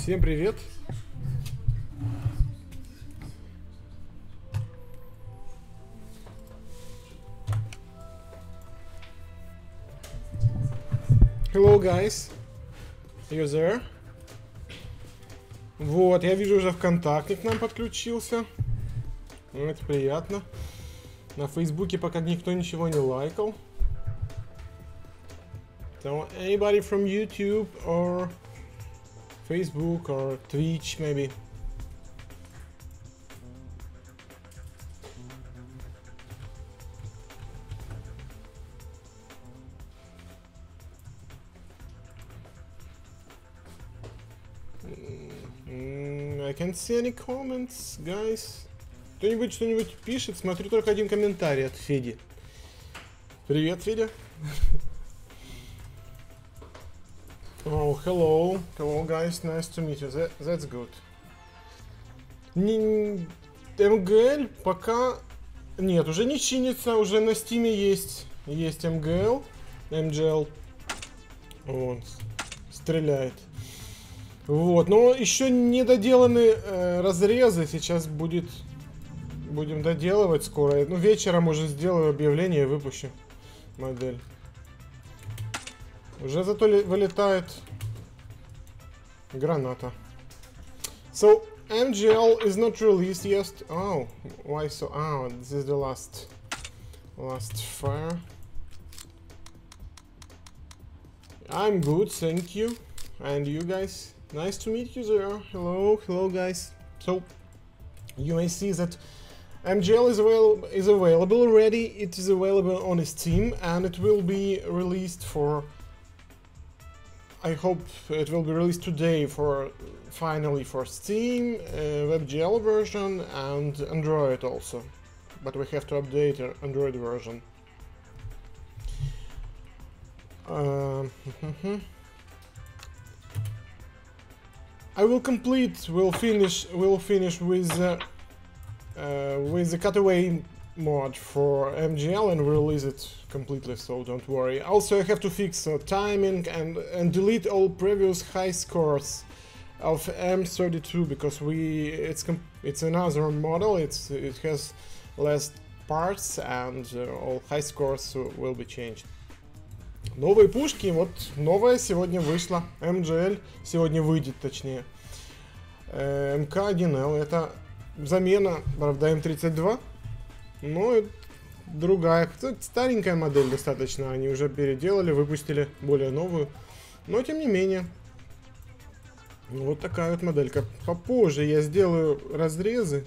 Всем привет! Hello, guys! You there? Вот, я вижу, уже ВКонтакте к нам подключился. Ну, это приятно. На Фейсбуке пока никто ничего не лайкал. So, anybody from YouTube or Facebook or Twitch, maybe? I can't see any comments, guys. Кто-нибудь что-нибудь пишет? Смотрю только один комментарий от Феди. Привет, Федя. Oh, hello. Hello, guys. Nice to meet you. That's good. МГЛ пока... Нет, уже не чинится. Уже на Стиме есть МГЛ. МГЛ. Вот. Стреляет. Вот. Но еще не доделаны разрезы. Сейчас будем доделывать скоро. Ну, вечером уже сделаю объявление и выпущу модель. Уже зато вылетает граната. So, MGL is not released yet. Oh, why so? Oh, this is the last fire. I'm good, thank you. And you guys? Nice to meet you there. Hello, guys. So, you may see that MGL is available already. It is available on Steam, and it will be released for... I hope it will be released today finally for Steam, WebGL version and Android also. But we have to update our Android version. We'll finish with the cutaway mod for MGL and release it completely, so don't worry. Also, I have to fix timing and delete all previous high scores of M32 because it's another model. It has less parts and all high scores will be changed. Новые пушки, вот новая сегодня вышла, MGL сегодня выйдет, точнее. МК-1Л, это замена, правда, М32. Но другая, старенькая модель достаточно, они уже переделали, выпустили более новую. Но тем не менее, вот такая вот моделька. Попозже я сделаю разрезы,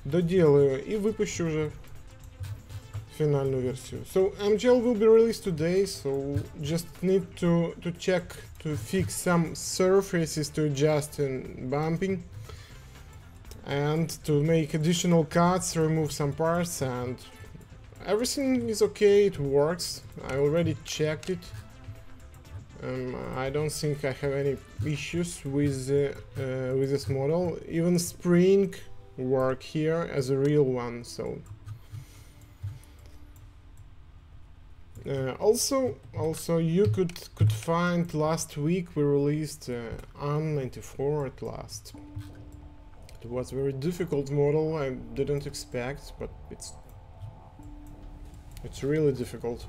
доделаю и выпущу уже финальную версию. So MGL will be released today, so just need to check to fix some surfaces to adjust in bumping. And to make additional cuts, remove some parts, and everything is okay, it works. I already checked it. I don't think I have any issues with this model. Even spring work here as a real one, so... Also you could find last week we released AN-94 at last. It was a very difficult model, I didn't expect, but it's really difficult.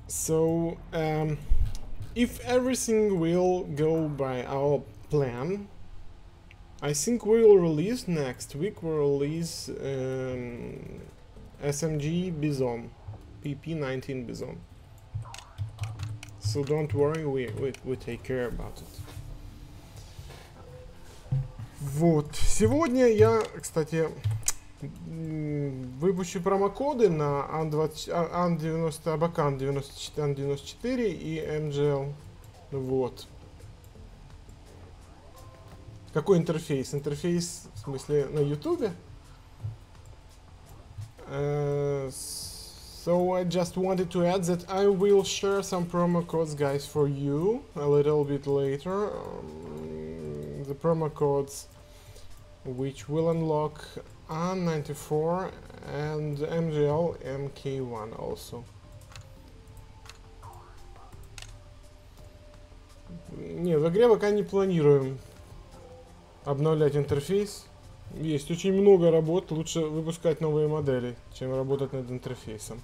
So, if everything will go by our plan, I think we will release next week, we'll release SMG Bison, PP-19 Bison. So don't worry, we take care about it. Вот. Сегодня я, кстати, выпущу промокоды на AN-90, Абакан 94 и MGL. Вот. Какой интерфейс? Интерфейс, в смысле, на YouTube? So I just wanted to add that I will share some promo codes, guys, for you a little bit later. The promo codes which will unlock AN-94 and MGL MK1 also. Не, в игре пока не планируем обновлять интерфейс. Есть очень много работ, лучше выпускать новые модели, чем работать над интерфейсом.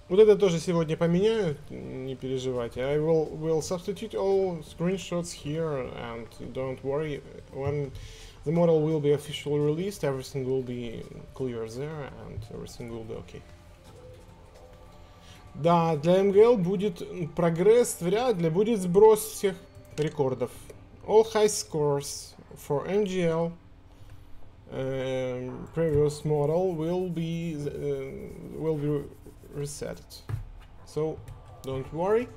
Вот это тоже сегодня поменяю, не переживайте. I will substitute all screenshots here, and don't worry, when the model will be officially released, everything will be clear there, and everything will be okay. Да, для МГЛ будет прогресс, вряд ли, будет сброс всех рекордов. All high scores for MGL previous model will be reset. So don't worry.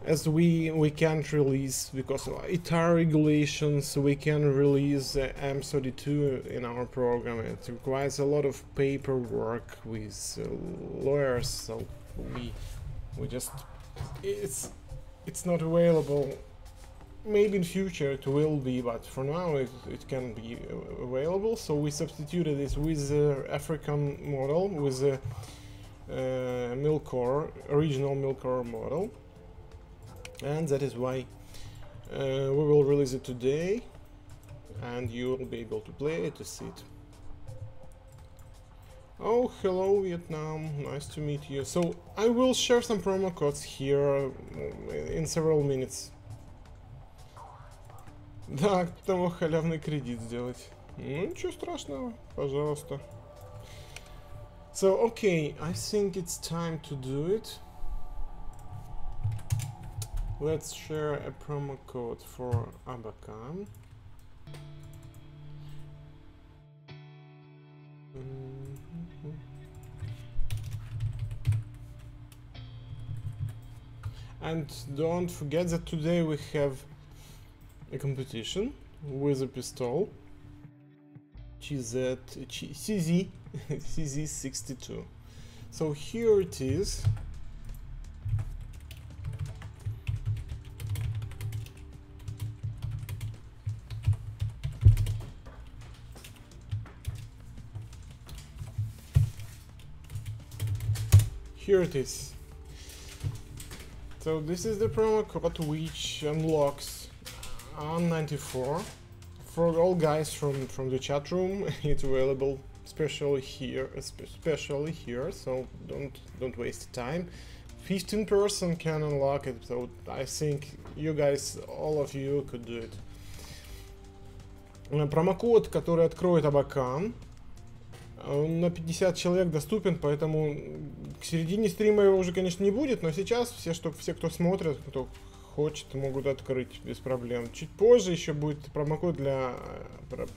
As we can't release, because of ITAR regulations, we can release M32 in our program. It requires a lot of paperwork with lawyers, so we just it's not available. Maybe in future it will be, but for now it can be available. So we substituted this with the African model, with the original Milcore model. And that is why we will release it today, and you will be able to play it, to see it. Oh, hello Vietnam, nice to meet you. So I will share some promo codes here in several minutes. Да, кто мог халявный кредит сделать? Ну, ничего страшного, пожалуйста. So, okay, I think it's time to do it. Let's share a promo code for Abacan. And don't forget that today we have a competition with a pistol, CZ62. So here it is. Here it is. So this is the promo code which unlocks AN-94 for all guys from the chat room. It's available especially here, so don't waste time. 15% can unlock it, so I think you guys, all of you, could do it. Промокод, который откроет Абакан, он на 50 человек доступен, поэтому к середине стрима его уже, конечно, не будет, но сейчас все, кто смотрит, кто хочет, могут открыть без проблем. Чуть позже еще будет промокод для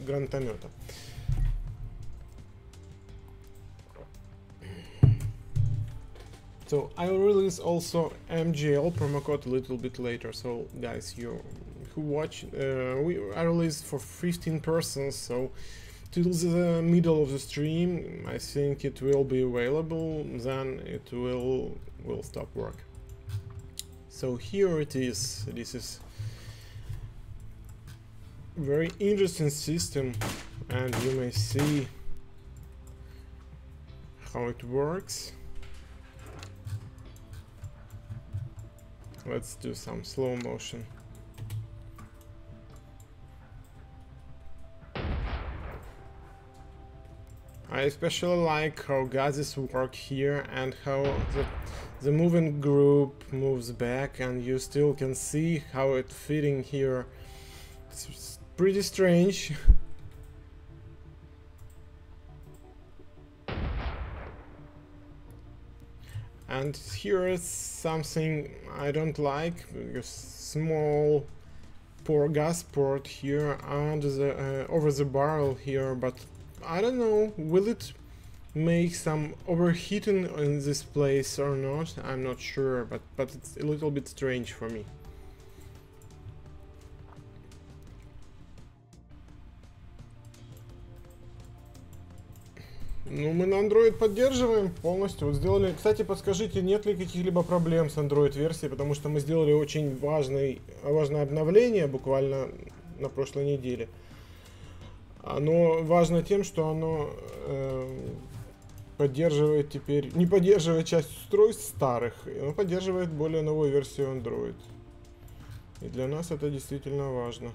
гранатомета. So I will release also MGL promo code a little bit later. So guys, you who watch, I released for 15 persons, so till the middle of the stream I think it will be available, then it will stop work. So here it is. This is very interesting system, and you may see how it works. Let's do some slow motion. I especially like how gases work here and how the moving group moves back, and you still can see how it's fitting here. It's pretty strange. And here is something I don't like, because small gas port here under the over the barrel here, but I don't know, will it make some overheating in this place or not? I'm not sure, but it's a little bit strange for me. Ну, мы на Android поддерживаем полностью. Вот сделали. Кстати, подскажите, нет ли каких-либо проблем с Android-версией, потому что мы сделали очень важное обновление буквально на прошлой неделе. Оно важно тем, что оно поддерживает теперь, не поддерживает часть устройств старых, но поддерживает более новую версию Android. И для нас это действительно важно.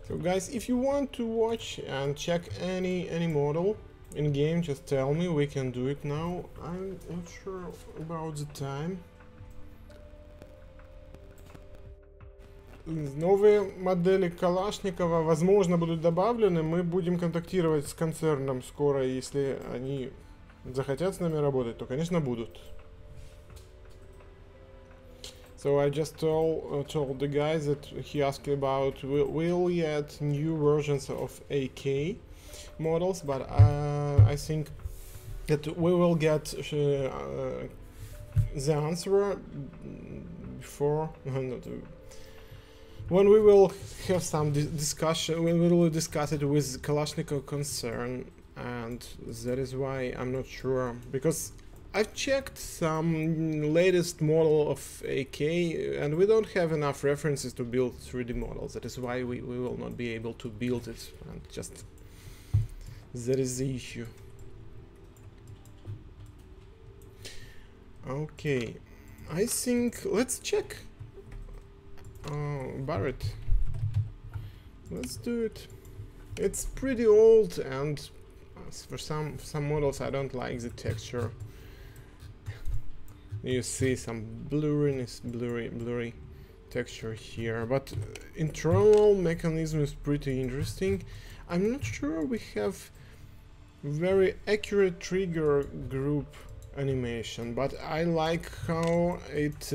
So guys, if you want to watch and check any model in game, just tell me, we can do it now. I'm not sure about the time. Новые модели Калашникова, возможно, будут добавлены. Мы будем контактировать с концерном скоро, если они захотят с нами работать, то, конечно, будут. So I just told the guys that he asked about will get new versions of AK models, but I think that we will get the answer before when we will have some discussion. We will discuss it with Kalashnikov concern, and that is why I'm not sure, because I've checked some latest model of AK and we don't have enough references to build 3D models. That is why we will not be able to build it, and just that is the issue. Okay, I think let's check Barrett. Let's do it. It's pretty old, and for some models I don't like the texture. You see some blurriness, blurry texture here, but internal mechanism is pretty interesting. I'm not sure we have very accurate trigger group animation, but I like how it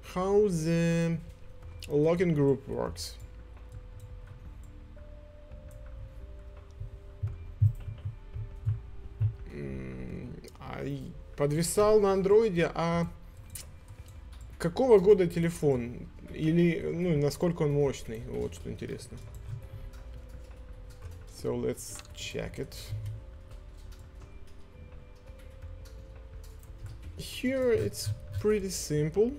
how the locking group works. Подвисал на андроиде, а какого года телефон? Или, ну, насколько он мощный? Вот что интересно. So let's check it. Here it's pretty simple.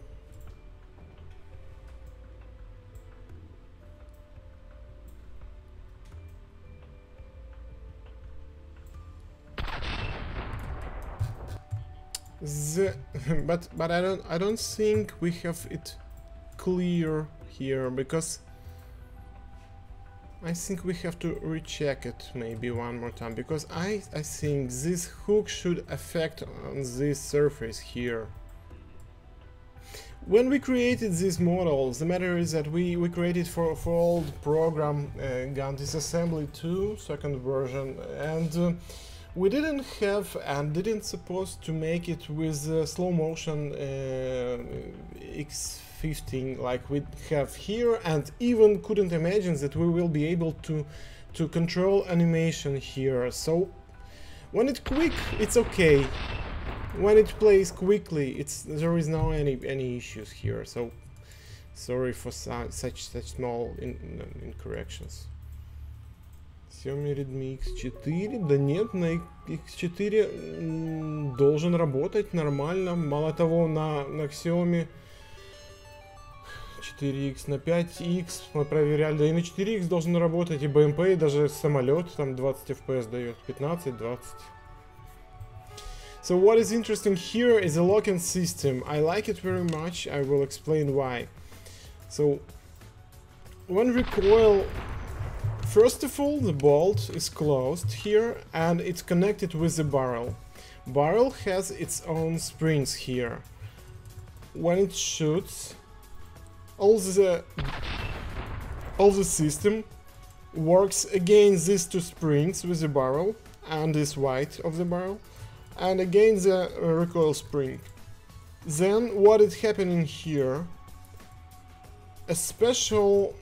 But I don't think we have it clear here, because I think we have to recheck it maybe one more time, because I think this hook should affect on this surface here. When we created these models, the matter is that we created for old program gun Disassembly 2 second version, and we didn't have and didn't supposed to make it with slow motion X15 like we have here, and even couldn't imagine that we will be able to control animation here. So when it's quick, it's okay. When it plays quickly, there is no any issues here. So sorry for such small incorrections. Xiaomi Redmi X4, да нет, на X4 должен работать нормально. Мало того, на Xiaomi 4X, на 5X мы проверяли, да и на 4X должен работать, и BMP, и даже самолет там 20 FPS дает, 15-20. So what is interesting here is the locking system. I like it very much. I will explain why. So when recoil, first of all, the bolt is closed here and it's connected with the barrel. Barrel has its own springs here. When it shoots, all the system works against these two springs with the barrel and this white of the barrel, and against the recoil spring. Then what is happening here? A special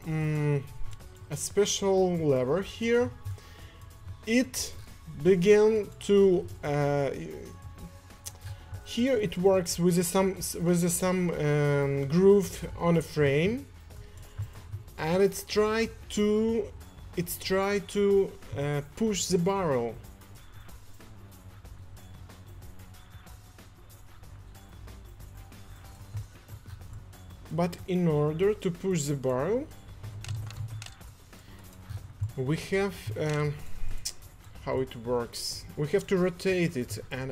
lever here. It began to here it works with some groove on a frame, and it's try to push the barrel. but in order to push the barrel, we have how it works. We have to rotate it, and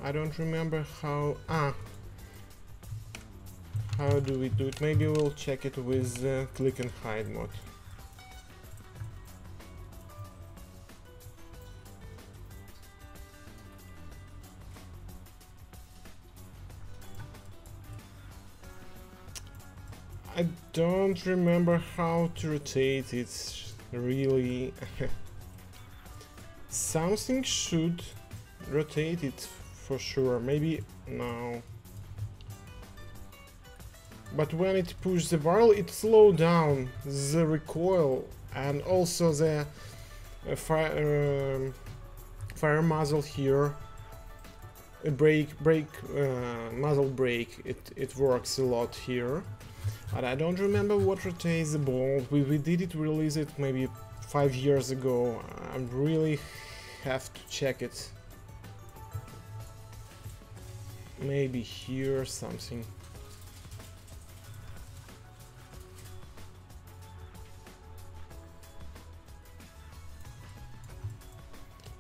I don't remember how. How do we do it? Maybe we'll check it with click and hide mode. I don't remember how to rotate it, really. Something should rotate it for sure, maybe no. But when it pushes the barrel, it slows down the recoil and also the fire muzzle here. Muzzle brake, it works a lot here. But I don't remember what rotates the bolt. We did release it maybe 5 years ago. I really have to check it. Maybe here something.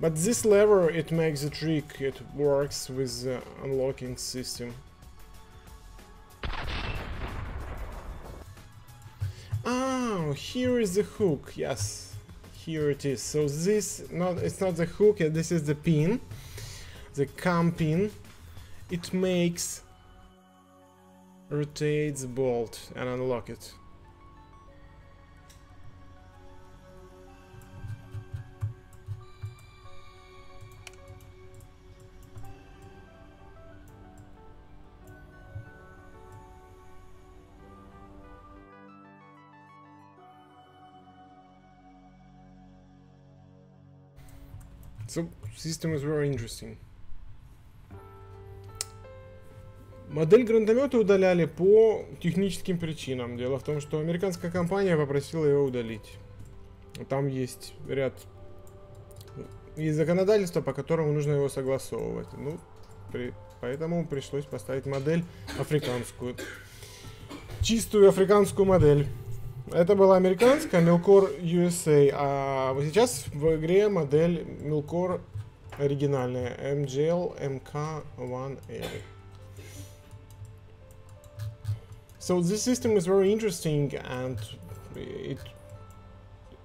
But this lever, it makes a trick. It works with the unlocking system. Oh, here is the hook. Yes, here it is. So this, it's not the hook. This is the pin, the cam pin. It makes rotate the bolt and unlock it. So, system is very interesting. Модель гранатомета удаляли по техническим причинам. Дело в том, что американская компания попросила его удалить. Там есть ряд законодательства, по которому нужно его согласовывать. Ну, поэтому пришлось поставить модель африканскую. Чистую африканскую модель. Это была американская Milcore USA, а сейчас в игре модель Milcore оригинальная MGL MK1A. So this system is very interesting and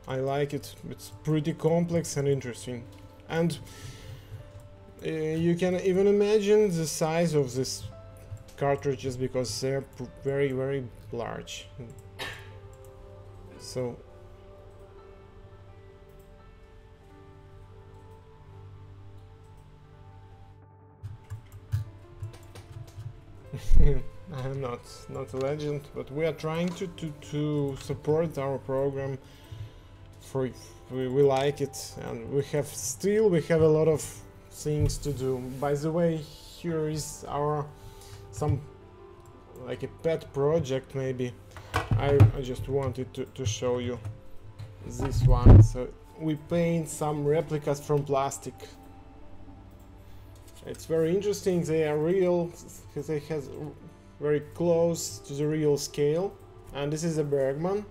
I like it. It's pretty complex and interesting. And you can even imagine the size of this cartridges because they're very, very large. So I'm not a legend, but we are trying to support our program. We like it, and we have a lot of things to do. By the way, here is some like a pet project maybe. I just wanted to show you this one. So we paint some replicas from plastic. It's very interesting. They are real. They have very close to the real scale. And this is a Bergman.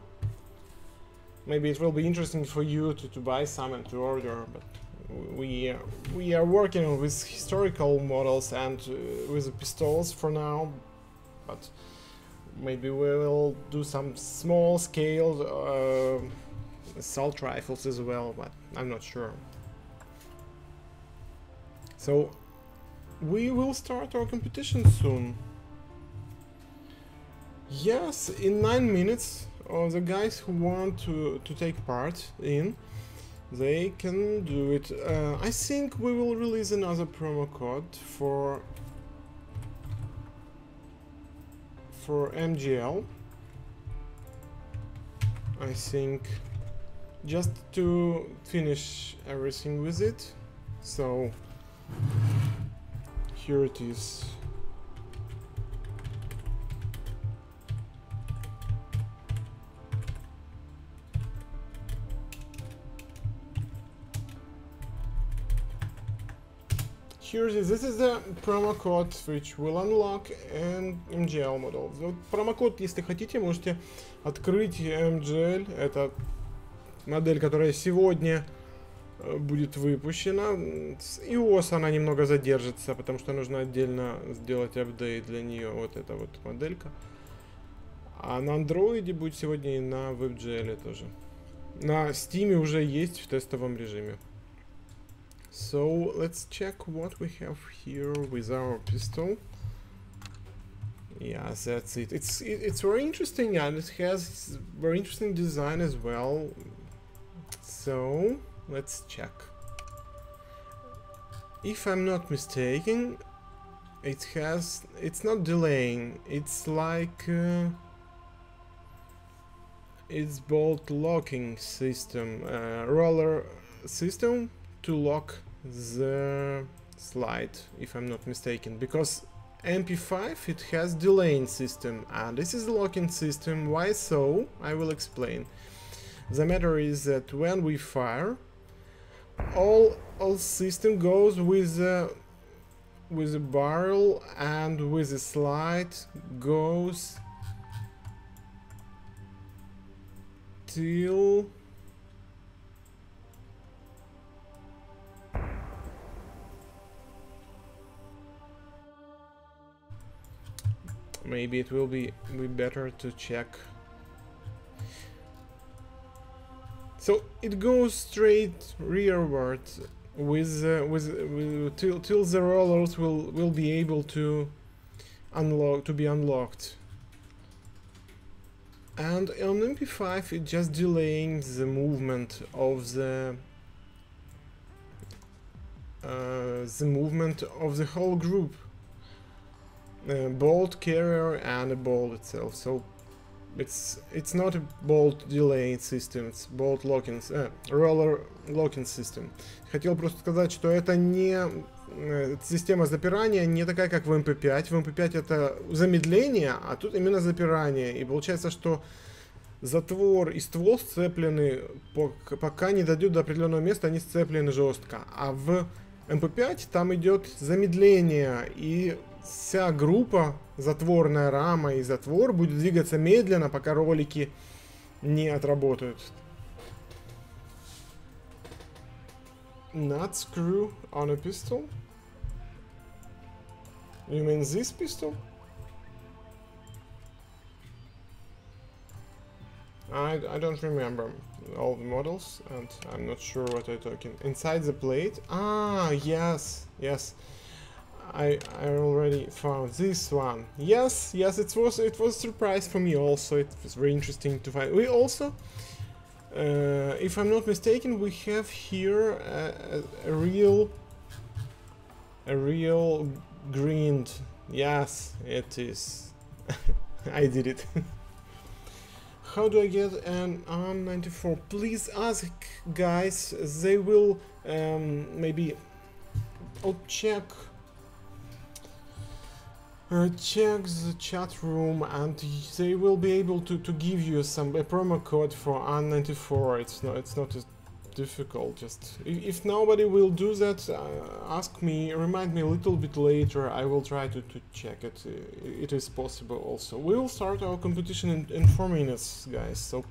Maybe it will be interesting for you to buy some and to order. But we are working with historical models and with the pistols for now. But maybe we will do some small scale assault rifles as well, but I'm not sure. So we will start our competition soon. Yes, in 9 minutes, the guys who want to take part in, they can do it. I think we will release another promo code for MGL. I think just to finish everything with it. So here it is. here this is the promo code which will unlock an MGL model. Вот промокод, если хотите, можете открыть MGL. Это модель, которая сегодня будет выпущена. С iOS она немного задержится, потому что нужно отдельно сделать апдейт для нее. Вот эта вот моделька. А на Android будет сегодня и на WebGL тоже. На Steam уже есть в тестовом режиме. So let's check what we have here with our pistol. Yes, that's it. It's very interesting and it has very interesting design as well. So let's check. If I'm not mistaken, it's not delaying. It's like it's bolt locking system, roller system to lock the slide, if I'm not mistaken, because MP5 it has delaying system and this is the locking system. Why so? I will explain. The matter is that when we fire, all system goes with a barrel and with the slide goes till maybe it will be better to check. So it goes straight rearward with till the rollers will be able to be unlocked. And on MP5 it's just delaying the movement of the whole group. Bolt carrier and a bolt itself. So it's not a bolt delaying system, it's bolt locking, roller locking system. Хотел просто сказать, что это не система запирания не такая, как в MP5. В MP5 это замедление, а тут именно запирание. И получается, что затвор и ствол сцеплены, пока не дойдет до определенного места, они сцеплены жестко. А в MP5 там идет замедление, и вся группа, затворная рама и затвор будет двигаться медленно, пока ролики не отработают. Nut screw on a pistol? You mean this pistol? I don't remember all the models and I'm not sure what I'm talking. Inside the plate? Ah, yes. I already found this one. Yes, it was a surprise for me also. It was very interesting to find. We also, if I'm not mistaken, we have here a real grind. Yes, it is. I did it. How do I get an AN-94? Please ask, guys. They will maybe. I'll check the chat room and they will be able to give you a promo code for AN-94. It's not as difficult. Just if nobody will do that, ask me, remind me a little bit later. I will try to check it. It is possible also. We will start our competition in 4 minutes, guys. So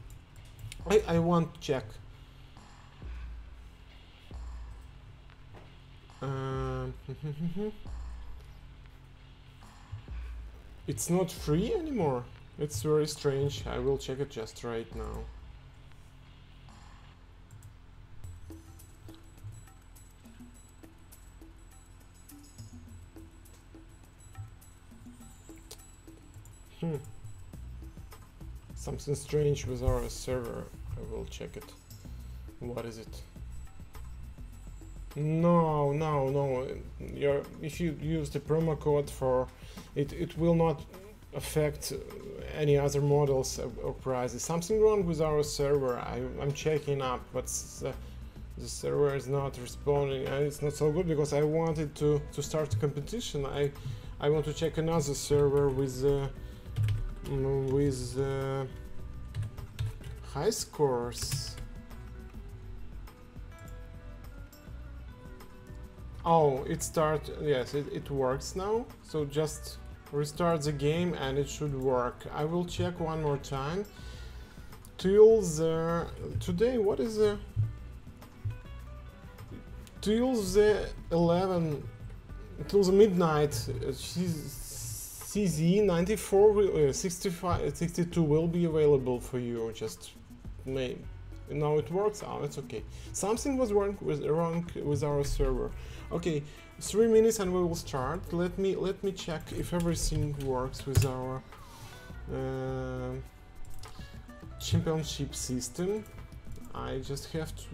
I want to check. It's not free anymore. It's very strange. I will check it just right now. Something strange with our server. I will check it. What is it? No. If you use the promo code for it, it will not affect any other models or prices. Something wrong with our server. I'm checking up, but the server is not responding, and it's not so good because I wanted to start a competition. I want to check another server with high scores. Oh, it start. Yes, it works now. So just restart the game and it should work. I will check one more time. Till the today, what is the till the 11 till the midnight? CZ-94 62 will be available for you. Just may now it works. Oh, it's okay. Something was wrong with our server. Okay, 3 minutes and we will start. Let me check if everything works with our championship system. I just have to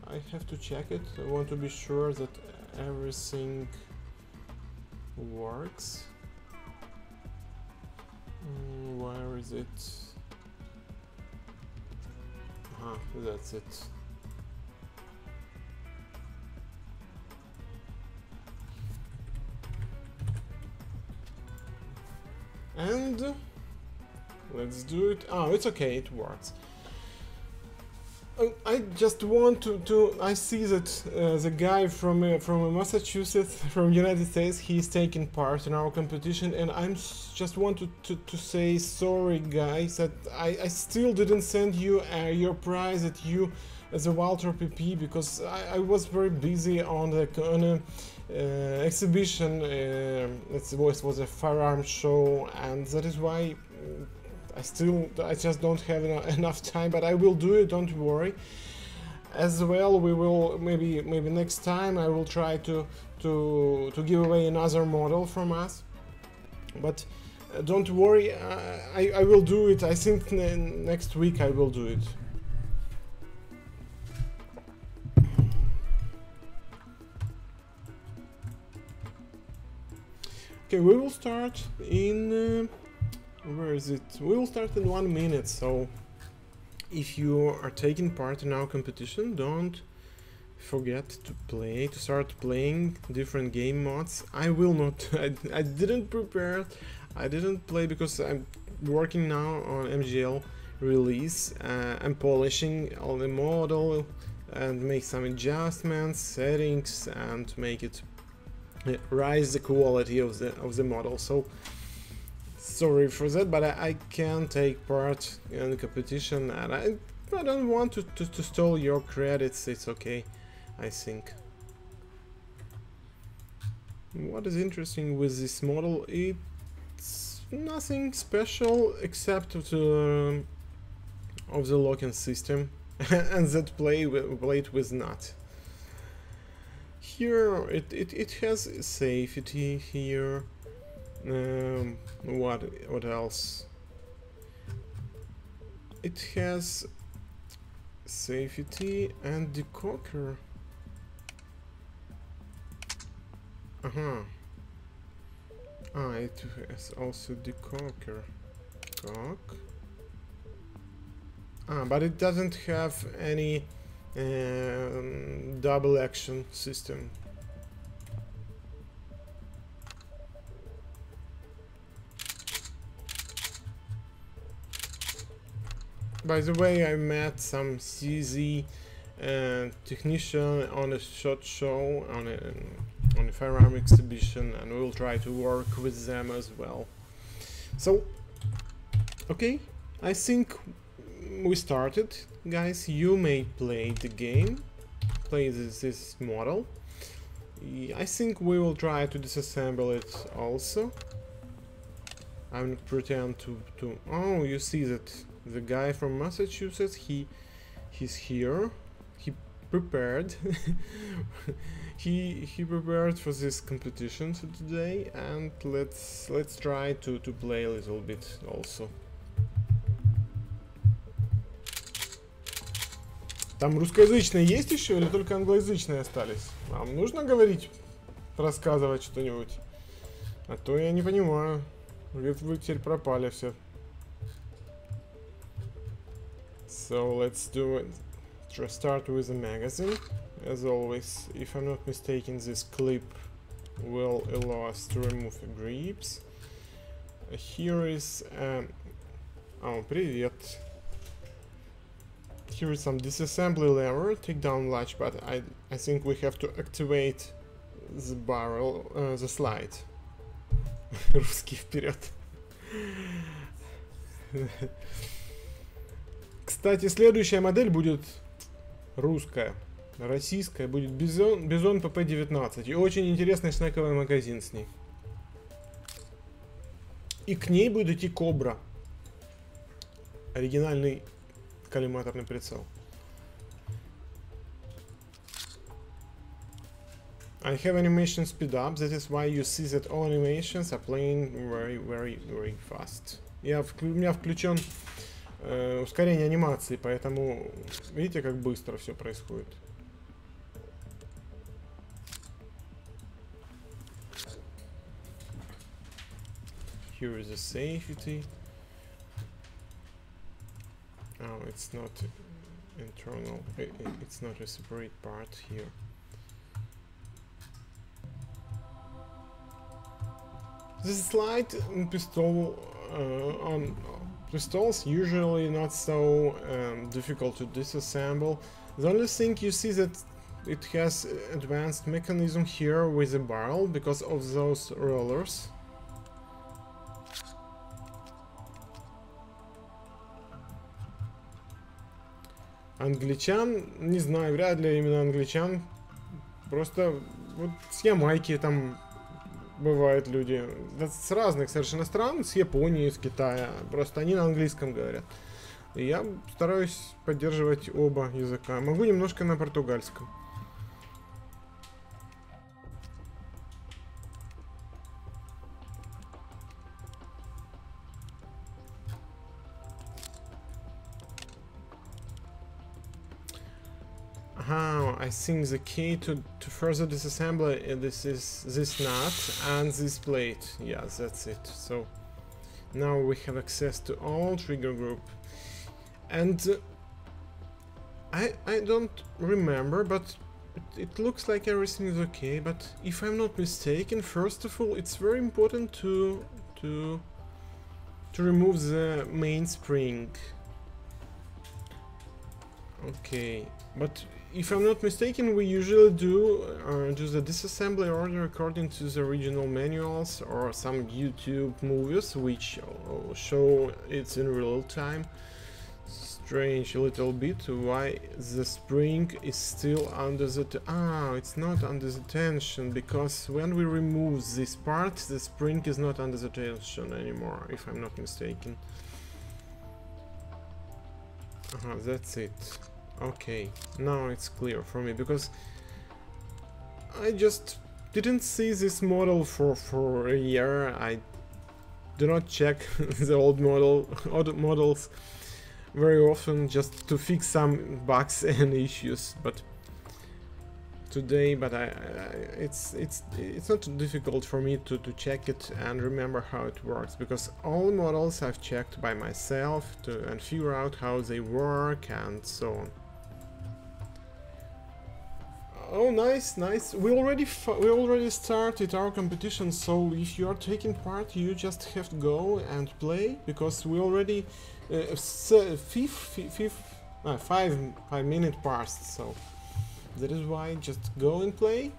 I have to check it. I want to be sure that everything works. Where is it? That's it. And let's do it. Oh, it's okay, it works. I just want to I see that the guy from Massachusetts, from United States, he's taking part in our competition, and I'm just wanted to say sorry, guys, that I still didn't send you your prize at you as a Walter PP, because I was very busy on the exhibition. It was a firearm show, and that is why I just don't have enough time, but I will do it, don't worry. As well, we will maybe next time I will try to give away another model from us. But don't worry, I will do it. I think next week I will do it. Okay, we will start in where is it? We will start in 1 minute, so if you are taking part in our competition, don't forget to start playing different game mods. I will not, I didn't prepare, I didn't play because I'm working now on MGL release. I'm polishing all the model and make some adjustments, settings, and make it rise the quality of the model. So sorry for that, but I can take part in the competition, and I don't want to steal your credits. It's okay, I think. What is interesting with this model, it's nothing special except of the locking system and that plate with nut. Here it has safety here. What else? It has safety and decocker. It has also decocker. But it doesn't have any double action system. By the way, I met some CZ technician on a SHOT show, on a firearm exhibition, and we'll try to work with them as well. So, okay, I think we started, guys. You may play the game, play this model. I think we will try to disassemble it also. I will pretend to. Oh, you see that the guy from Massachusetts, he's here. He prepared. he prepared for this competition today, and let's try to play a little bit also. Там русскоязычные есть еще или только англоязычные остались? Вам нужно говорить, рассказывать что-нибудь? А то я не понимаю. Вы теперь пропали все. So let's do it. Start with the magazine. As always, if I'm not mistaken, this clip will allow us to remove the grips. Here is oh, привет. Here is some disassembly lever, take down latch, but I think we have to activate the barrel, the slide. Русский вперед. Кстати, следующая модель будет русская, российская, будет Бизон ПП-19. И очень интересный снековый магазин с ней. И к ней будет идти Кобра. Оригинальный коллиматорный прицел. I have animation speed up, that is why you see that all animations are playing very fast. У меня включен ускорение анимации, поэтому видите, как быстро все происходит. Here is the safety. Oh, it's not internal, it's not a separate part here. This slide pistol on pistols usually not so difficult to disassemble. The only thing you see that it has advanced mechanism here with the barrel because of those rollers. Англичан, не знаю, вряд ли именно англичан. Просто вот с Ямайки там бывают люди. С разных совершенно стран, с Японии, с Китая. Просто они на английском говорят. И я стараюсь поддерживать оба языка. Могу немножко на португальском. I think the key to further disassembly this is this nut and this plate. Yes, that's it. So now we have access to all trigger group. And I don't remember, but it looks like everything is okay. But if I'm not mistaken, first of all, it's very important to remove the main spring. Okay, but if I'm not mistaken, we usually do the disassembly order according to the original manuals or some YouTube movies which show it's in real time. Strange a little bit why the spring is still under the it's not under the tension, because when we remove this part the spring is not under the tension anymore, if I'm not mistaken. That's it. Okay, now it's clear for me, because I just didn't see this model for a year. I do not check the old models very often just to fix some bugs and issues, but today, it's not too difficult for me to check it and remember how it works, because all models I've checked by myself and figure out how they work and so on. Oh, nice. We already started our competition, so if you are taking part, you just have to go and play, because we already 5 minutes passed, so that is why just go and play.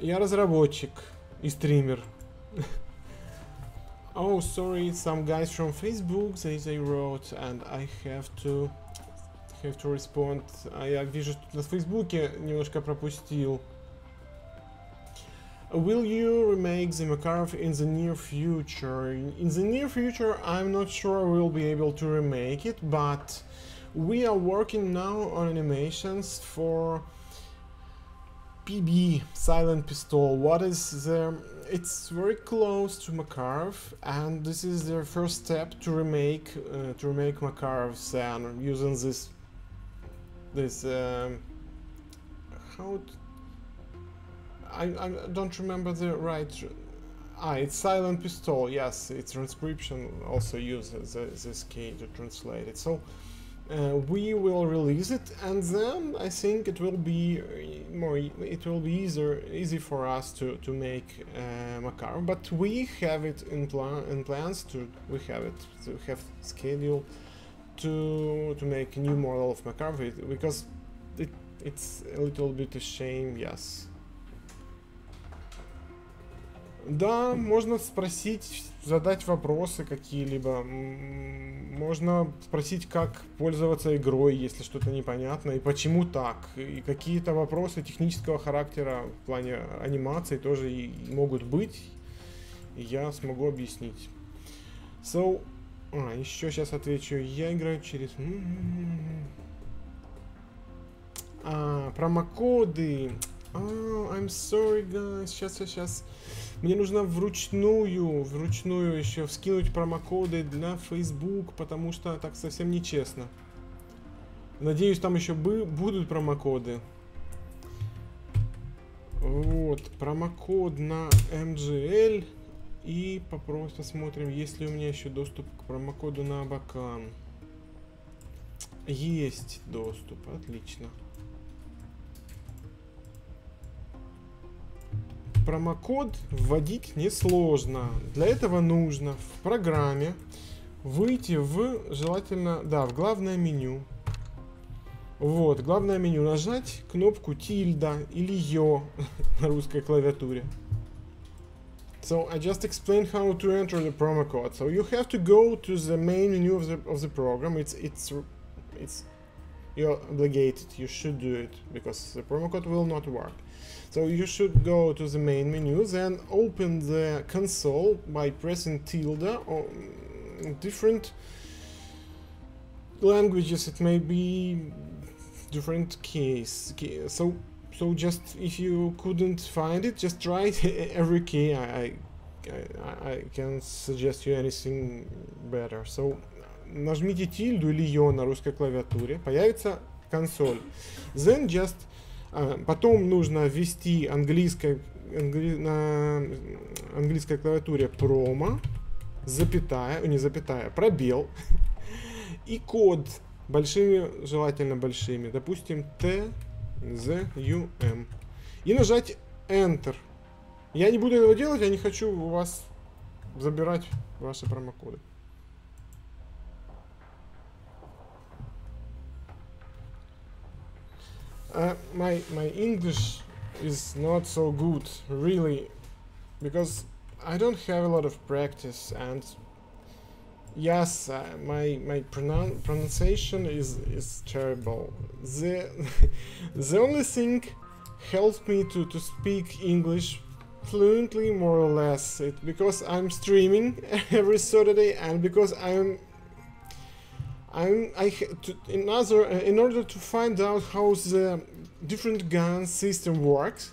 Я разработчик и стример. Oh, sorry, some guys from Facebook they wrote, and I have to respond. Я вижу, что на Фейсбуке немножко пропустил. Will you remake the Makarov in the near future? In the near future, I'm not sure we'll be able to remake it, but we are working now on animations for PB, Silent Pistol. It's very close to Makarov, and this is their first step to remake Makarov San using this I don't remember the right. It's Silent Pistol. Yes, its transcription also uses this key to translate it. So we will release it, and then I think it will be easy for us to make Makarov. But we have it in plans we have scheduled to make a new model of Makarov, because It's a little bit a shame, yes. Да, можно спросить, задать вопросы какие-либо. Можно спросить, как пользоваться игрой, если что-то непонятно, и почему так. И какие-то вопросы технического характера в плане анимации тоже и могут быть. И я смогу объяснить. So, еще сейчас отвечу. Я играю через... промокоды. I'm sorry, guys. Сейчас. Мне нужно вручную еще вскинуть промокоды для Facebook, потому что так совсем нечестно. Надеюсь, там еще будут промокоды. Вот, промокод на MGL. И посмотрим, есть ли у меня еще доступ к промокоду на Абакан. Есть доступ, отлично. Промокод вводить несложно. Для этого нужно в программе выйти желательно, в главное меню. Вот, главное меню. Нажать кнопку тильда или ё на русской клавиатуре. So I just explained how to enter the promo code. So you have to go to the main menu of the program. You're obligated. You should do it because the promo code will not work. So you should go to the main menu, then open the console by pressing tilde or different languages. It may be different keys. So just if you couldn't find it, just try every key. I can suggest you anything better. So нажмите тильду или ё на русской клавиатуре, появится консоль. Then just потом нужно ввести на английской клавиатуре промо, пробел и код желательно большими, допустим TZUM, и нажать Enter. Я не буду этого делать, я не хочу у вас забирать ваши промокоды. My English is not so good, really, because I don't have a lot of practice, and yes, my pronunciation is terrible. The only thing helps me to speak English fluently, more or less, because I'm streaming every Saturday, and because in order to find out how the different gun system works,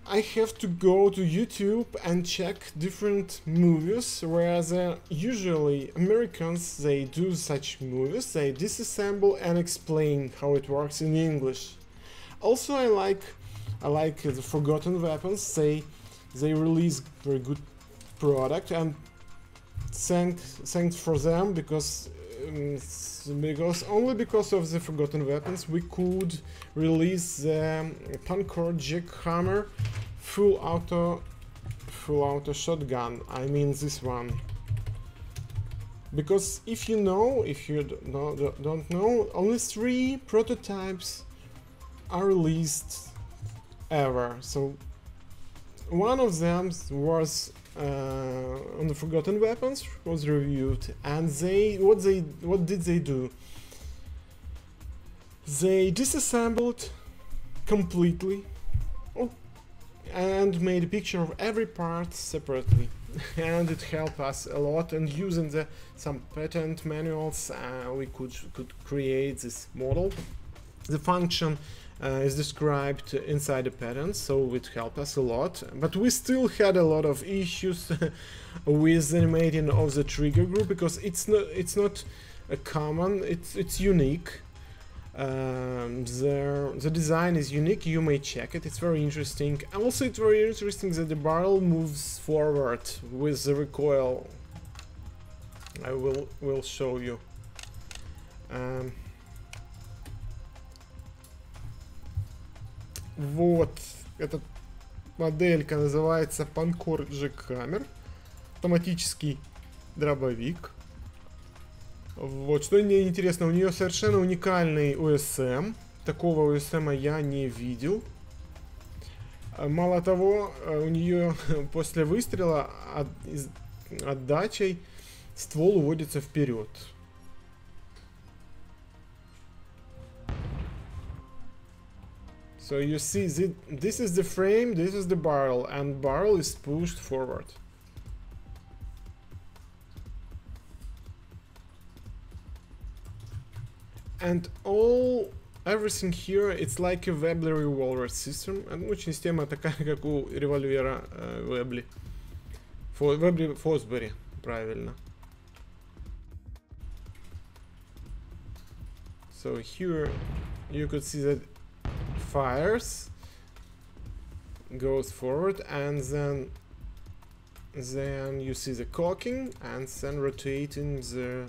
I have to go to YouTube and check different movies, whereas usually Americans, they do such movies, they disassemble and explain how it works in English. Also, I like the Forgotten Weapons. They release very good product, and thanks for them, because only because of the Forgotten Weapons we could release the Pancor Jackhammer full auto shotgun. I mean this one. Because if you don't know, only 3 prototypes are released ever. So one of them was on the Forgotten Weapons, was reviewed, and what did they do? They disassembled completely and made a picture of every part separately, and it helped us a lot. And using some patent manuals, we could create this model. The function is described inside the patent, so it helped us a lot. But we still had a lot of issues with the animating of the trigger group, because it's not a common. It's unique. The design is unique. You may check it. It's very interesting. Also, it's very interesting that the barrel moves forward with the recoil. I will show you. Вот, эта моделька называется Pancor Jackhammer, автоматический дробовик. Вот, что мне интересно, у нее совершенно уникальный USM, такого УСМа я не видел. Мало того, у нее после выстрела отдачей ствол уводится вперед. So you see, this is the frame, this is the barrel, and barrel is pushed forward. And everything here, it's like a Webley revolver system. Ну, система такая, как у револьвера Webley. Webley Fosbury, правильно. So here you could see that fires, goes forward, and then you see the cocking and then rotating the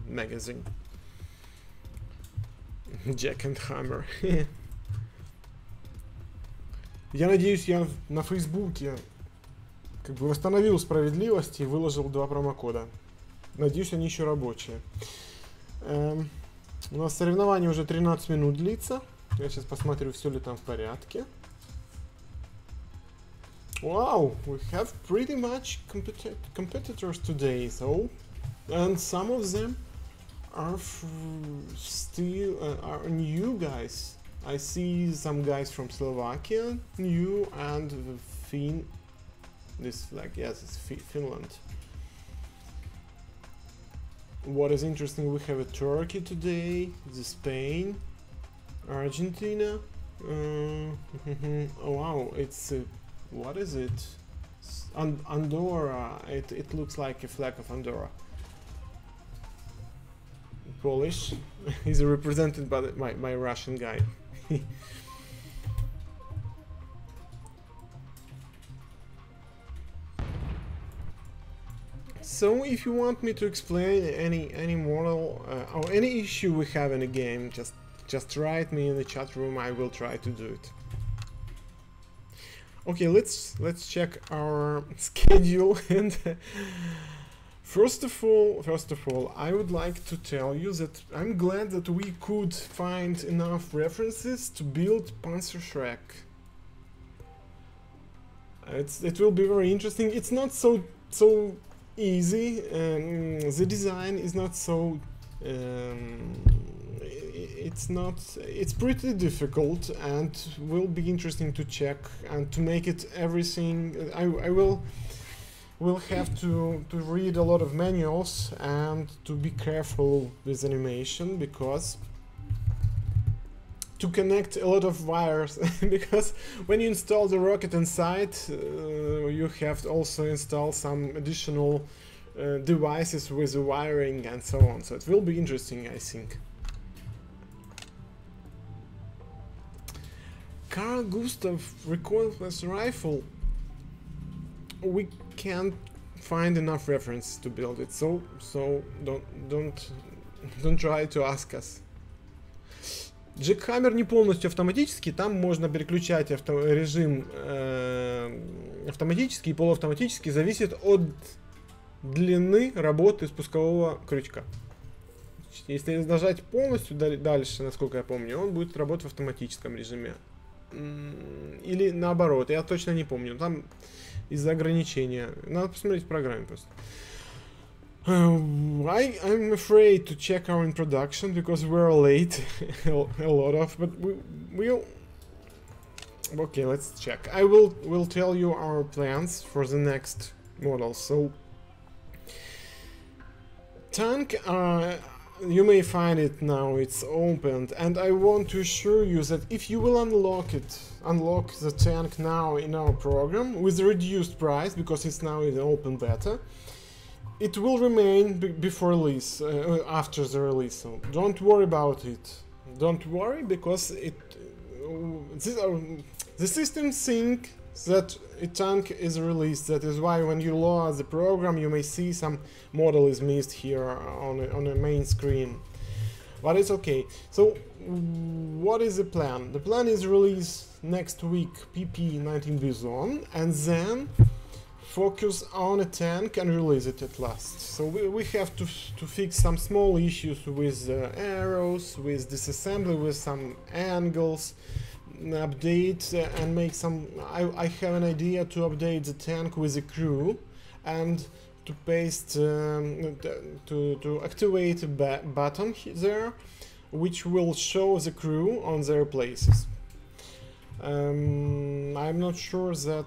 magazine. Jack and Hammer. Я надеюсь, я на Фейсбуке как бы восстановил справедливость и выложил 2 промокода. Надеюсь, они еще рабочие. У нас соревнование уже 13 минут длится. Я сейчас посмотрю, все ли там в порядке. Wow, we have pretty much competitors today, so, and some of them are still are new guys. I see some guys from Slovakia, new, and Finn. This flag, yes, it's Finland. What is interesting, we have a Turkey today, the Spain, Argentina. Oh wow, it's what is it? Andorra. It looks like a flag of Andorra. Polish. He's represented by my Russian guy. So if you want me to explain any model or any issue we have in a game, just write me in the chat room. I will try to do it. Okay, let's check our schedule. And first of all, I would like to tell you that I'm glad that we could find enough references to build Panzerschreck. It will be very interesting. It's not so easy. The design is not so. It's pretty difficult, and will be interesting to check and to make it everything. I will have to read a lot of manuals and to be careful with animation, because to connect a lot of wires because when you install the rocket inside, you have to also install some additional devices with the wiring and so on. So it will be interesting, I think. Carl Gustav recoilless rifle. We can't find enough reference to build it, so don't try to ask us. Джекхаммер не полностью автоматический, там можно переключать режим автоматический и полуавтоматический, зависит от длины работы спускового крючка. Если нажать полностью дальше, насколько я помню, он будет работать в автоматическом режиме. Или наоборот, я точно не помню. Там из-за ограничения. Надо посмотреть в программе просто. I'm afraid to check our introduction because we're late a lot of, but we'll okay, let's check. I will tell you our plans for the next model. So tank, you may find it now, it's opened, and I want to assure you that if you will unlock the tank now in our program with a reduced price, because it's now in open beta, it will remain before release, after the release, so don't worry about it. Don't worry, because the system thinks that a tank is released. That is why when you load the program, you may see some model is missed here on a main screen. But it's okay. So what is the plan? The plan is release next week PP-19 Bison, and then focus on a tank and release it at last. So we have to fix some small issues with arrows, with disassembly, with some angles, update and make some... I have an idea to update the tank with a crew and to paste, to activate a button there, which will show the crew on their places. I'm not sure that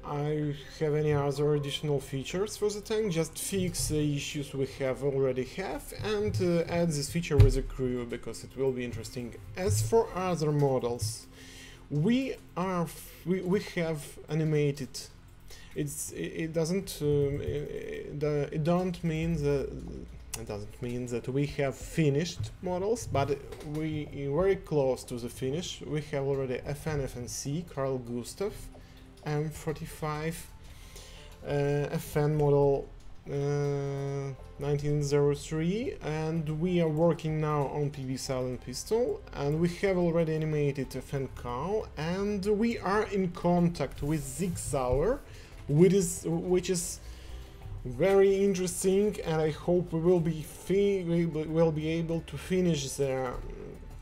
I have any other additional features for the tank, just fix the issues we already have and add this feature with the crew, because it will be interesting. As for other models, we have animated. It doesn't mean that we have finished models, but we are very close to the finish. We have already FN Carl Gustav, M45, FN model 1903, and we are working now on PB Silent Pistol, and we have already animated FN Cow, and we are in contact with Zigzauer, which is very interesting, and I hope we will be able to finish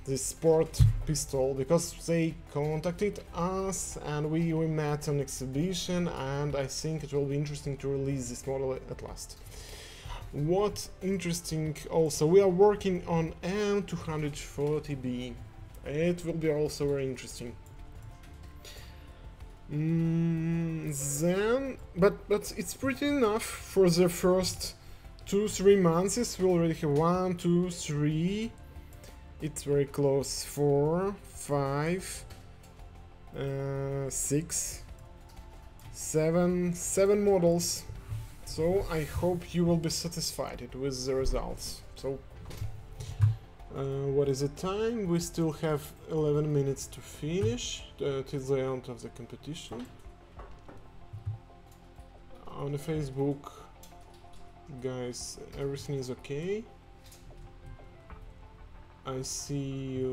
this sport pistol, because they contacted us and we met on exhibition, and I think it will be interesting to release this model at last. What interesting also, we are working on AN-240B. It will be also very interesting. But it's pretty enough for the first 2-3 months. We already have 1, 2, 3. It's very close. 4, 5, 6, 7 models. So I hope you will be satisfied with the results. So what is the time? We still have 11 minutes to finish till the end of the competition. On the Facebook, guys, everything is okay. I see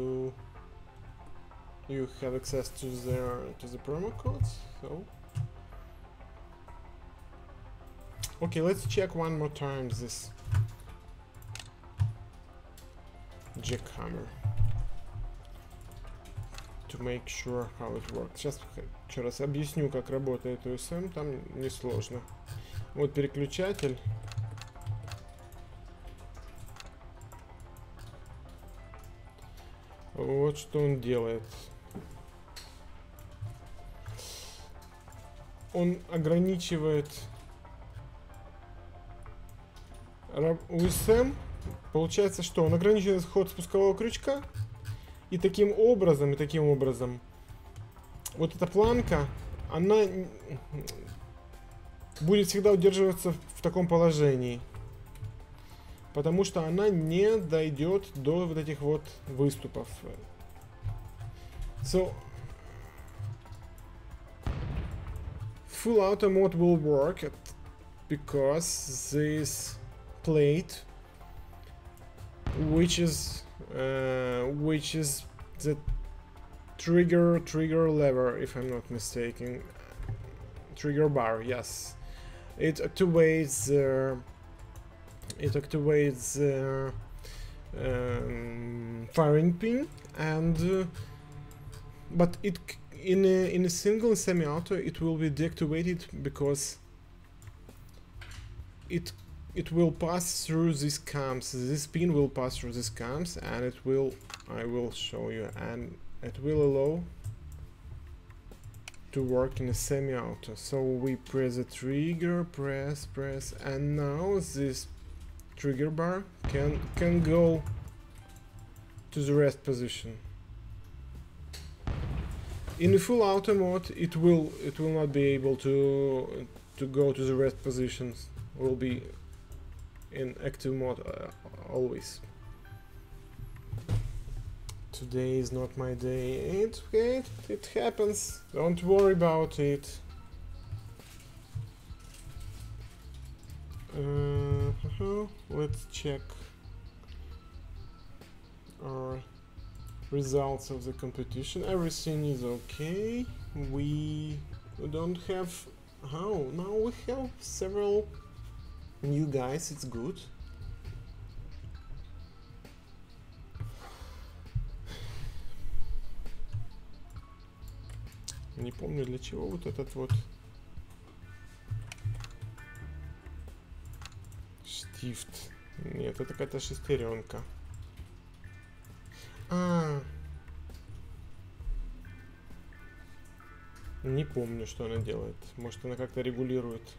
you have access to the promo codes. So okay, let's check one more time this jackhammer to make sure how it works. Сейчас еще раз объясню, как работает USM, там несложно. Вот переключатель. Вот что он делает. Он ограничивает USM. Получается, что он ограничивает ход спускового крючка, и таким образом, вот эта планка, она будет всегда удерживаться в таком положении, потому что она не дойдет до вот этих вот выступов. So full auto mode will work because this plate, which is the trigger lever, if I'm not mistaken, trigger bar. Yes, it activates the firing pin, and but it in a single semi-auto it will be deactivated because it will pass through these cams. This pin will pass through these cams, and I will show you, and it will allow to work in a semi-auto. So we press the trigger, press, and now this trigger bar can go to the rest position. In a full auto mode, it will not be able to go to the rest positions. Will be in active mode always. Today is not my day. It happens. Don't worry about it. Let's check our results of the competition. Everything is okay. We We don't have... How? Now we have several new guys, it's good. Не помню, для чего вот этот вот штифт. Нет, это какая-то шестеренка. Не помню, что она делает. Может, она как-то регулирует.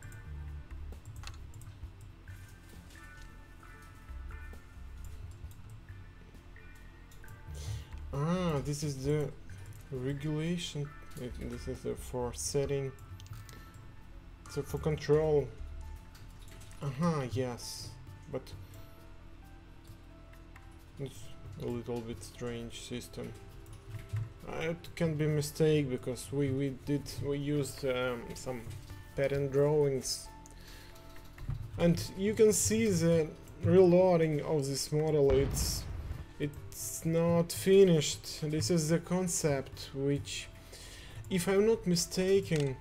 This is the regulation. This is for setting. So for control. Yes. But it's a little bit strange system. It can be a mistake because we used some pattern drawings, and you can see the reloading of this model. It's not finished. This is the concept which, if I'm not mistaken,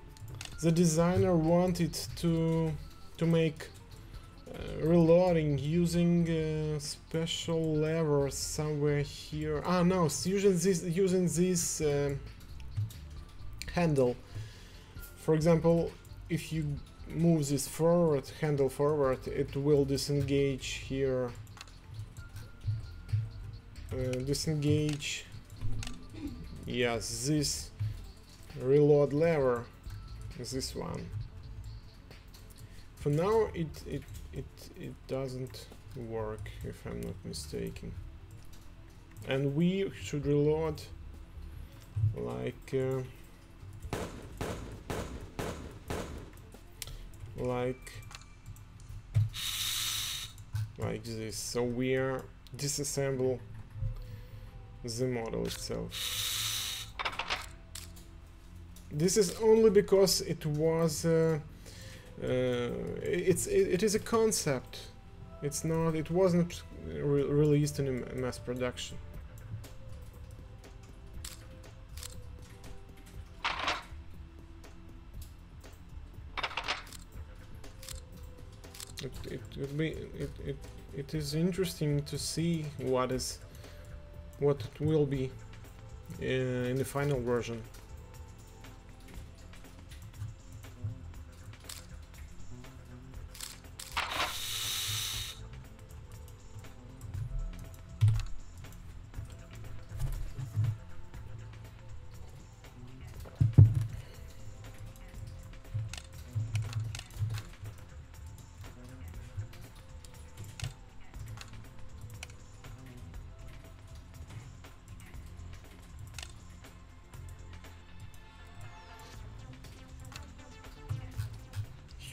the designer wanted to make reloading using special levers somewhere here. No, using this handle. For example, if you move this handle forward, it will disengage here. Disengage. Yes, this reload lever, this one. For now, it doesn't work, if I'm not mistaken. And we should reload like this. So we are disassemble the model itself. This is only because it was it is a concept. It wasn't released in mass production. It is interesting to see what it will be in the final version.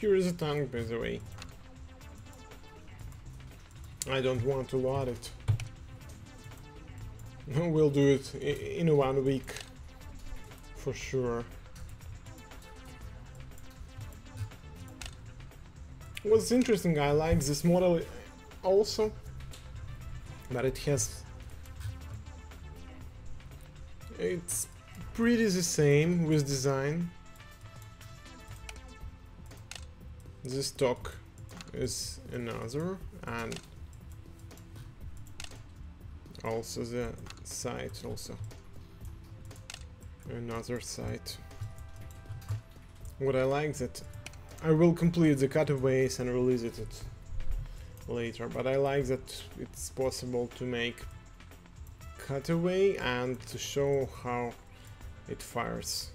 Here is a tank, by the way. I don't want to load it. We'll do it in 1 week, for sure. What's interesting, I like this model also, but it's pretty the same with design. The stock is another, and also the site, also another site. What I like that I will complete the cutaways and release it later, but I like that it's possible to make cutaway and to show how it fires.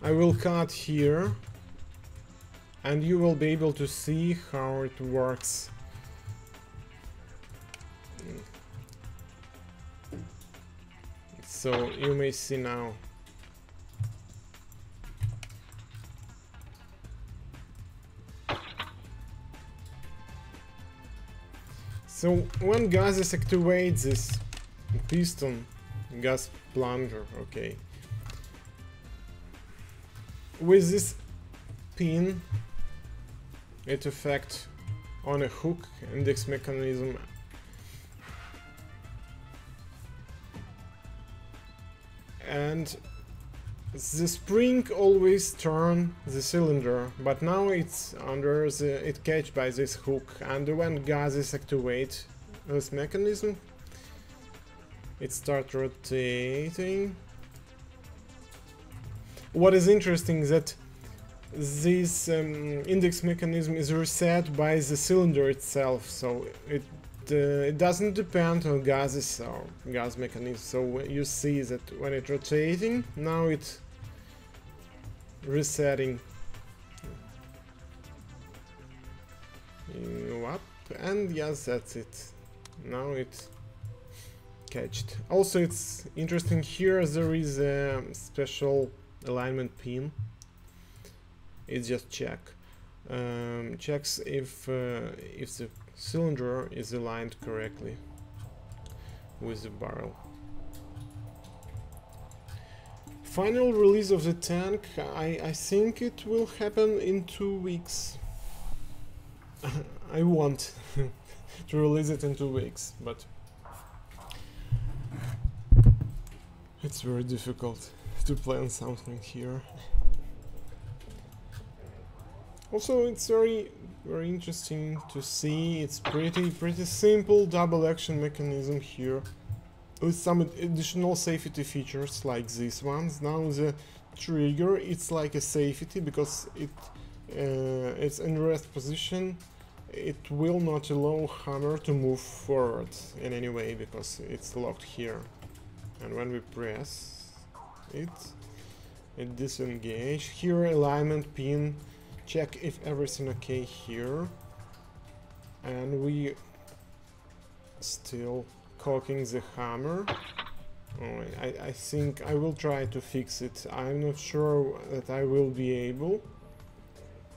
I will cut here, and you will be able to see how it works. So you may see now. So when gases activate this piston, gas plunger, okay. With this pin, it affects on a hook index mechanism and the spring always turn the cylinder, but now it's under the it catch by this hook, and when gases activate this mechanism, it starts rotating. What is interesting is that this index mechanism is reset by the cylinder itself, so it doesn't depend on gases or gas mechanism. So you see that when it's rotating, now it's resetting up, and yes, that's it. Now it's catched. Also, it's interesting here there is a special alignment pin. It just checks if the cylinder is aligned correctly with the barrel. Final release of the tank, I think it will happen in 2 weeks. I want to release it in 2 weeks, but it's very difficult to plan something here. Also, it's very interesting to see. It's pretty simple double action mechanism here, with some additional safety features like these ones. Now the trigger, it's like a safety because it's in rest position. It will not allow hammer to move forward in any way because it's locked here. And when we press it disengage. Here alignment pin. Check if everything okay here, and we still cocking the hammer. Oh, I think I will try to fix it. I'm not sure that I will be able.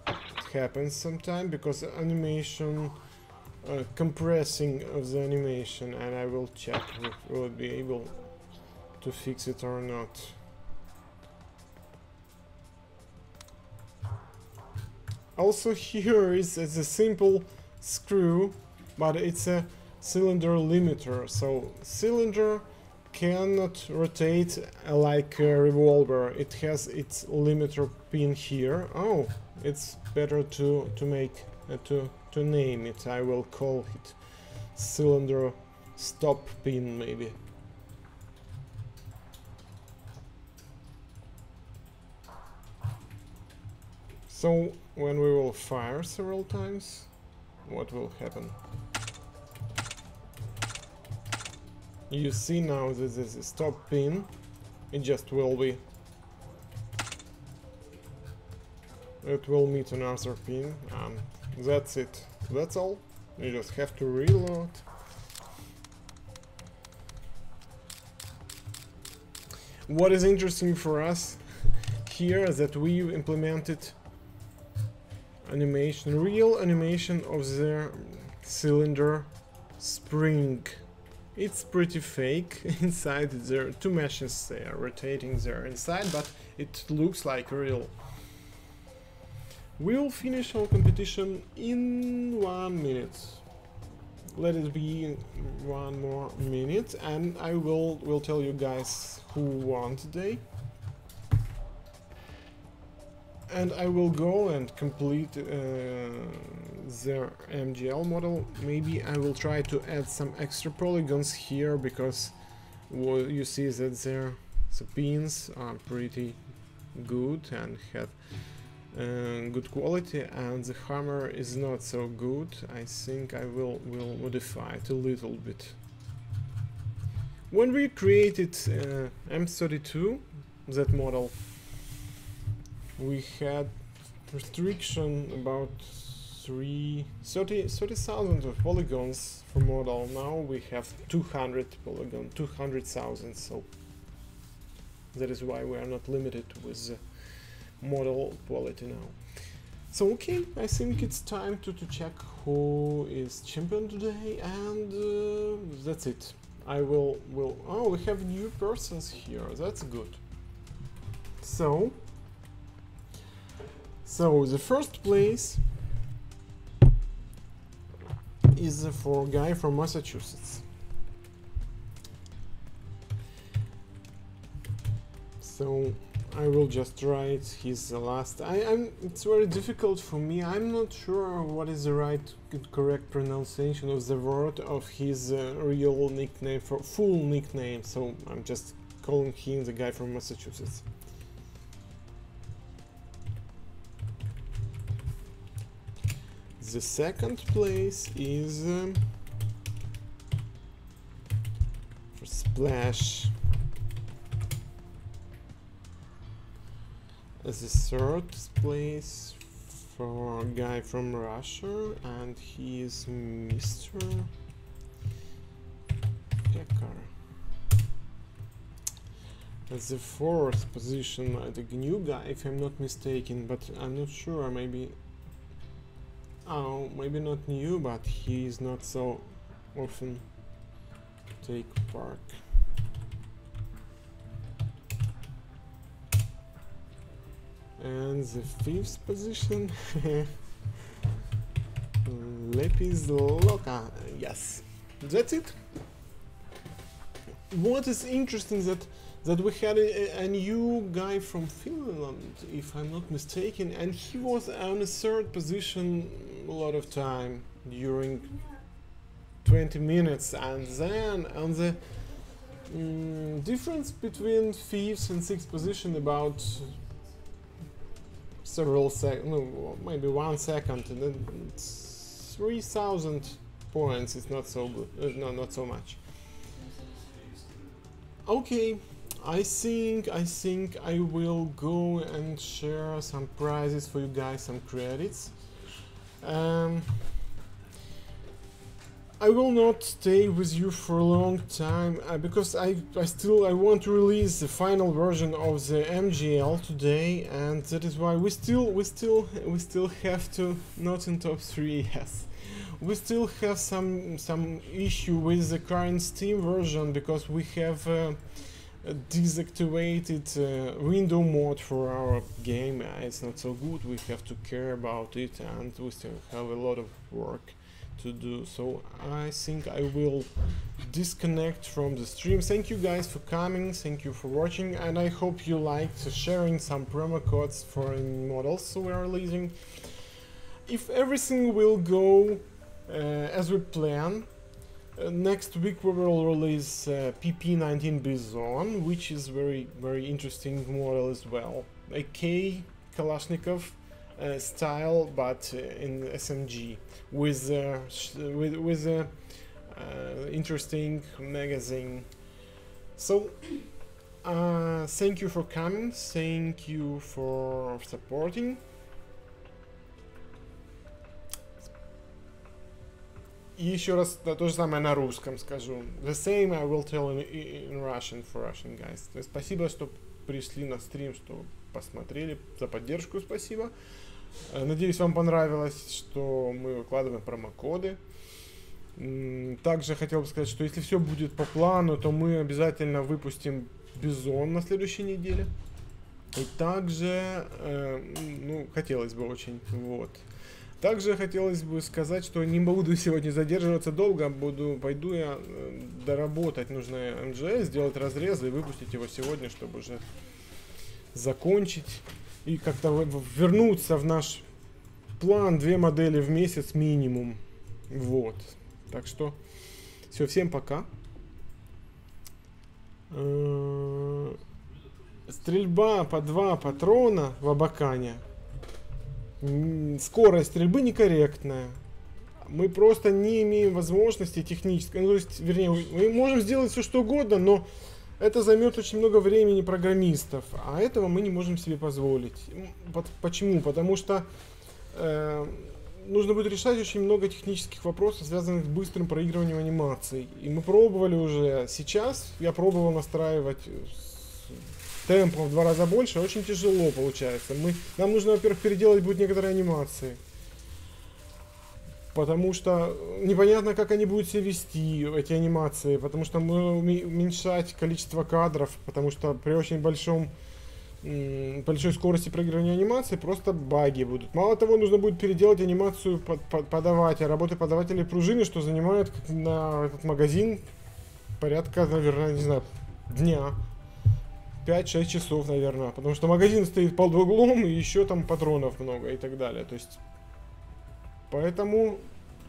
It happens sometime because the animation compressing of the animation, and I will check if we will be able to fix it or not. Also here is a simple screw, but it's a cylinder limiter, so cylinder cannot rotate like a revolver. It has its limiter pin here. Oh, it's better to make to name it. I will call it cylinder stop pin maybe. So when we will fire several times, what will happen? You see now this is a stop pin. It just will be. It will meet another pin, and that's it. That's all. You just have to reload. What is interesting for us here is that we implemented animation, real animation of the cylinder spring. It's pretty fake. Inside there are two meshes, they are rotating there inside, but it looks like real. We will finish our competition in 1 minute. Let it be 1 more minute, and I will tell you guys who won today. And I will go and complete the MGL model. Maybe I will try to add some extra polygons here, because you see that the pins are pretty good and have good quality, and the hammer is not so good. I think I will modify it a little bit. When we created M32, that model, we had restriction about 30,000 of polygons for model. Now we have 200 polygon, 200,000, so that is why we are not limited with the model quality now. So okay, I think it's time to check who is champion today, and that's it. I will oh, we have new persons here, that's good. So the first place is for a guy from Massachusetts. So I will just write his last. It's very difficult for me. I'm not sure what is the correct pronunciation of the word of his real nickname, for full nickname. So I'm just calling him the guy from Massachusetts. The second place is for Splash. The third place for a guy from Russia, and he is Mr. Pecker. At the fourth position, the new guy, if I'm not mistaken, but I'm not sure, maybe... Oh, maybe not new, but he is not so often take part. And the fifth position, Lepis Loka. Yes, that's it. What is interesting that we had a new guy from Finland, if I'm not mistaken, and he was on a third position a lot of time during 20 minutes, and then on the difference between fifth and sixth position about several seconds, no, maybe 1 second, and then 3,000 points is not so good, no, not so much. Okay, I think I will go and share some prizes for you guys, some credits. I will not stay with you for a long time because I want to release the final version of the MGL today, and that is why we still have to, not in top 3, yes. We still have some issue with the current Steam version because we have deactivated window mode for our game. It's not so good. We have to care about it, and we still have a lot of work to do. So I think I will disconnect from the stream. Thank you guys for coming, thank you for watching, and I hope you liked sharing some promo codes for models we are releasing. If everything will go as we plan, next week we will release PP19 Bison, which is very interesting model as well. A K Kalashnikov style, but in SMG with a interesting magazine. So thank you for coming, thank you for supporting. И еще раз то же самое на русском скажу. The same I will tell in Russian for Russian guys. То есть спасибо, что пришли на стрим, что посмотрели, за поддержку спасибо. Надеюсь, вам понравилось, что мы выкладываем промокоды. Также хотел бы сказать, что если все будет по плану, то мы обязательно выпустим Бизон на следующей неделе. И также, ну, хотелось бы очень, вот. Также хотелось бы сказать, что не буду сегодня задерживаться долго, пойду я доработать нужное МЖ, сделать разрезы и выпустить его сегодня, чтобы уже закончить и как-то вернуться в наш план 2 модели в месяц минимум. Вот. Так что все, всем пока. Стрельба по 2 патрона в Абакане. Скорость стрельбы некорректная. Мы просто не имеем возможности технической. Ну, то есть, вернее, мы можем сделать все что угодно, но это займет очень много времени программистов. А этого мы не можем себе позволить. Почему? Потому что нужно будет решать очень много технических вопросов, связанных с быстрым проигрыванием анимаций. И мы пробовали уже. Сейчас я пробовал настраивать темпом в 2 раза больше, очень тяжело получается. Нам нужно, во-первых, переделать будет некоторые анимации, потому что непонятно, как они будут себя вести, эти анимации, потому что мы уменьшать количество кадров, потому что при очень большой скорости проигрывания анимации просто баги будут. Мало того, нужно будет переделать анимацию работы подавателей пружины, что занимает на этот магазин порядка, наверное, не знаю, дня. 5-6 часов, наверное, потому что магазин стоит под углом, и еще там патронов много и так далее. То есть, поэтому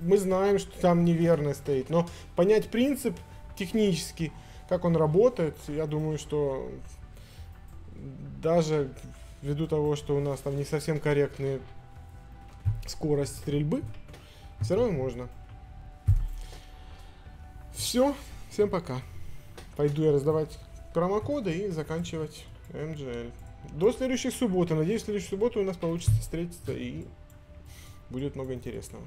мы знаем, что там неверно стоит, но понять принцип технически, как он работает, я думаю, что даже ввиду того, что у нас там не совсем корректная скорость стрельбы, все равно можно. Все, всем пока. Пойду я раздавать промокоды и заканчивать MGL. До следующей субботы. Надеюсь, в следующую субботу у нас получится встретиться и будет много интересного.